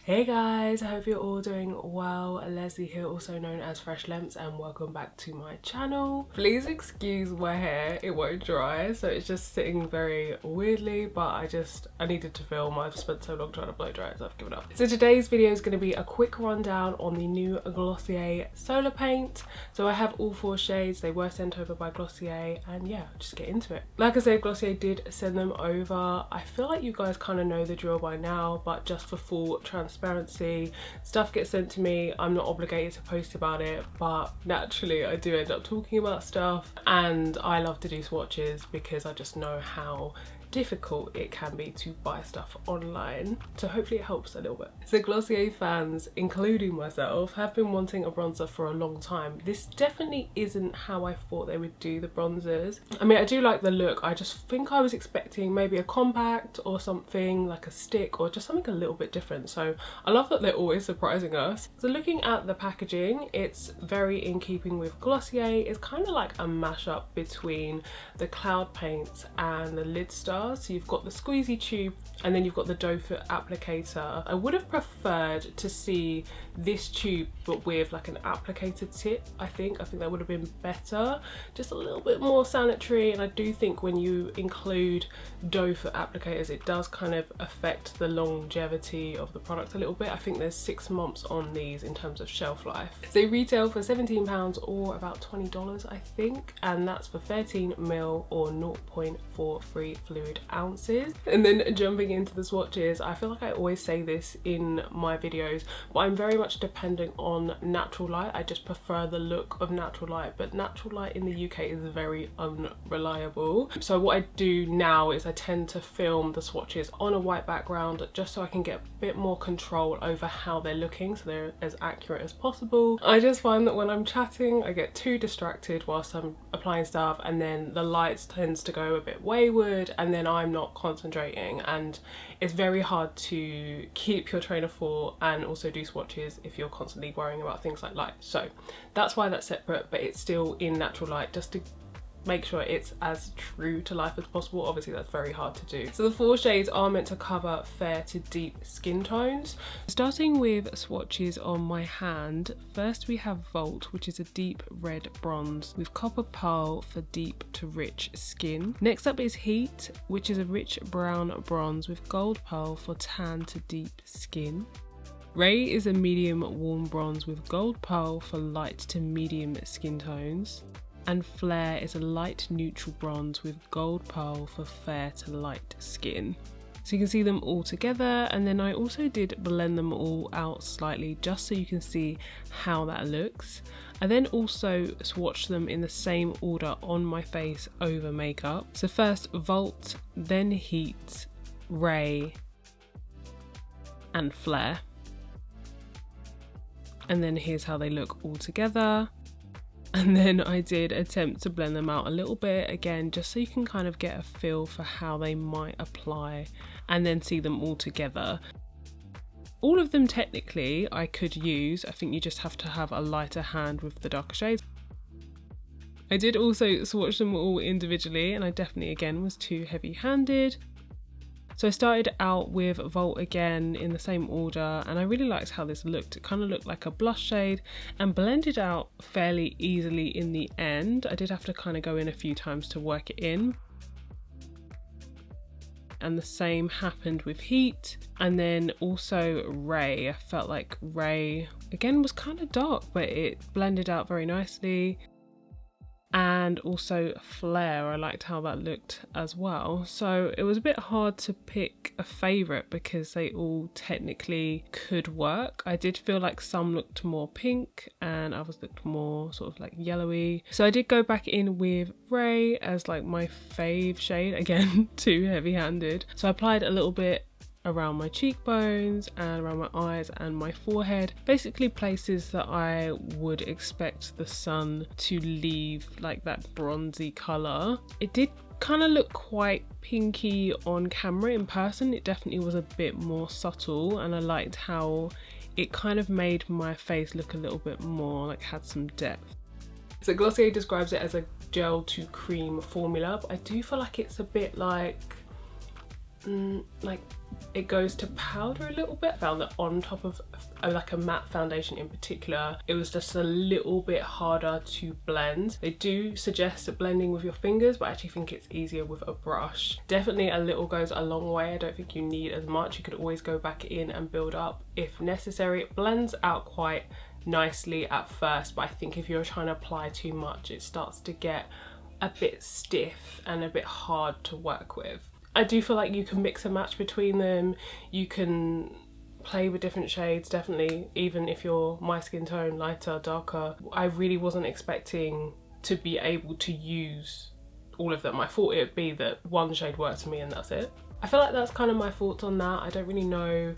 Hey guys, I hope you're all doing well. Leslie here, also known as Fresh Lemps, and welcome back to my channel. Please excuse my hair, it won't dry, so it's just sitting very weirdly, but I needed to film. I've spent so long trying to blow dry it, so I've given up. So today's video is going to be a quick rundown on the new Glossier solar paint. So I have all 4 shades. They were sent over by Glossier, and yeah, just get into it. Like I said, Glossier did send them over. I feel like you guys kind of know the drill by now, but just for full transparency, stuff gets sent to me. I'm not obligated to post about it, but naturally I do end up talking about stuff, and I love to do swatches because I just know how difficult it can be to buy stuff online, so hopefully it helps a little bit. So Glossier fans, including myself, have been wanting a bronzer for a long time. This definitely isn't how I thought they would do the bronzers. I mean, I do like the look, I just think I was expecting maybe a compact or something like a stick or just something a little bit different, so I love that they're always surprising us. So looking at the packaging, it's very in keeping with Glossier. It's kind of like a mashup between the cloud paints and the lid star. So you've got the squeezy tube and then you've got the doe foot applicator. I would have preferred to see this tube but with like an applicator tip. I think that would have been better, just a little bit more sanitary. And I do think when you include doe foot applicators, it does kind of affect the longevity of the product a little bit. I think there's 6 months on these in terms of shelf life. They retail for £17 or about $20 I think, and that's for 13ml or 0.43 fluid ounces. And then jumping into the swatches, I feel like I always say this in my videos, but I'm very much dependent on natural light. I just prefer the look of natural light, but natural light in the UK is very unreliable. So what I do now is I tend to film the swatches on a white background just so I can get a bit more control over how they're looking, so they're as accurate as possible. I just find that when I'm chatting I get too distracted whilst I'm applying stuff, and then the lights tends to go a bit wayward, and then I'm not concentrating, and it's very hard to keep your train of thought and also do swatches if you're constantly worrying about things like light. So that's why that's separate, but it's still in natural light just to make sure it's as true to life as possible. Obviously that's very hard to do. So the 4 shades are meant to cover fair to deep skin tones. Starting with swatches on my hand, first we have Vault, which is a deep red bronze with copper pearl for deep to rich skin. Next up is Heat, which is a rich brown bronze with gold pearl for tan to deep skin. Ray is a medium warm bronze with gold pearl for light to medium skin tones. And Flare is a light neutral bronze with gold pearl for fair to light skin. So you can see them all together, and then I also did blend them all out slightly just so you can see how that looks. I then also swatched them in the same order on my face over makeup. So first Vault, then Heat, Ray and Flare. And then here's how they look all together. And then I did attempt to blend them out a little bit again, just so you can kind of get a feel for how they might apply and then see them all together. All of them technically I could use. I think you just have to have a lighter hand with the darker shades. I did also swatch them all individually, and I definitely again was too heavy-handed. So I started out with Vault again in the same order, and I really liked how this looked. It kind of looked like a blush shade and blended out fairly easily in the end. I did have to kind of go in a few times to work it in. And the same happened with Heat, and then also Ray. I felt like Ray again was kind of dark, but it blended out very nicely. And also Flare, I liked how that looked as well. So it was a bit hard to pick a favourite because they all technically could work. I did feel like some looked more pink and others looked more sort of like yellowy. So I did go back in with Ray as like my fave shade. Again, too heavy-handed. So I applied a little bit around my cheekbones and around my eyes and my forehead, basically places that I would expect the sun to leave like that bronzy colour. It did kind of look quite pinky on camera. In person it definitely was a bit more subtle, and I liked how it kind of made my face look a little bit more like had some depth. So Glossier describes it as a gel to cream formula, but I do feel like it's a bit like like it goes to powder a little bit. I found that on top of like a matte foundation in particular, it was just a little bit harder to blend. They do suggest blending with your fingers, but I actually think it's easier with a brush. Definitely a little goes a long way. I don't think you need as much. You could always go back in and build up if necessary. It blends out quite nicely at first, but I think if you're trying to apply too much, it starts to get a bit stiff and a bit hard to work with. I do feel like you can mix and match between them. You can play with different shades, definitely, even if you're my skin tone, lighter, darker. I really wasn't expecting to be able to use all of them. I thought it would be that one shade works for me and that's it. I feel like that's kind of my thoughts on that. I don't really know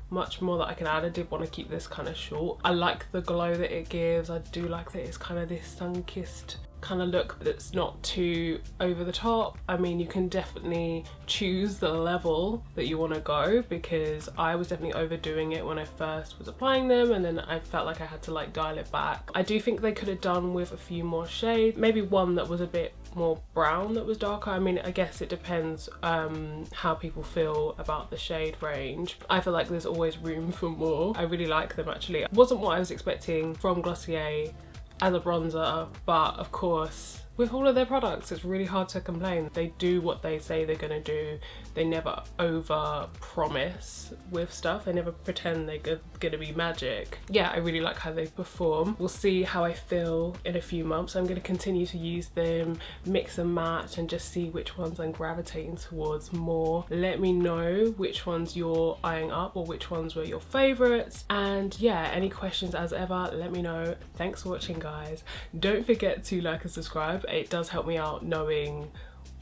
much more that I can add. I did want to keep this kind of short. I like the glow that it gives. I do like that it's kind of this sun-kissed kind of look, but it's not too over the top. I mean, you can definitely choose the level that you want to go, because I was definitely overdoing it when I first was applying them, and then I felt like I had to like dial it back. I do think they could have done with a few more shades, maybe one that was a bit more brown that was darker. I mean, I guess it depends how people feel about the shade range. I feel like there's always room for more. I really like them actually. It wasn't what I was expecting from Glossier as a bronzer, but of course with all of their products it's really hard to complain. They do what they say they're gonna do. They never over promise with stuff. They never pretend they're gonna be magic. Yeah, I really like how they perform. We'll see how I feel in a few months. I'm gonna continue to use them, mix and match, and just see which ones I'm gravitating towards more. Let me know which ones you're eyeing up or which ones were your favorites. And yeah, any questions as ever, let me know. Thanks for watching, guys. Don't forget to like and subscribe. It does help me out knowing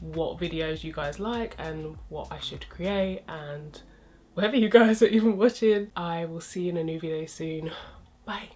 what videos you guys like and what I should create, and whether you guys are even watching. I will see you in a new video soon. Bye.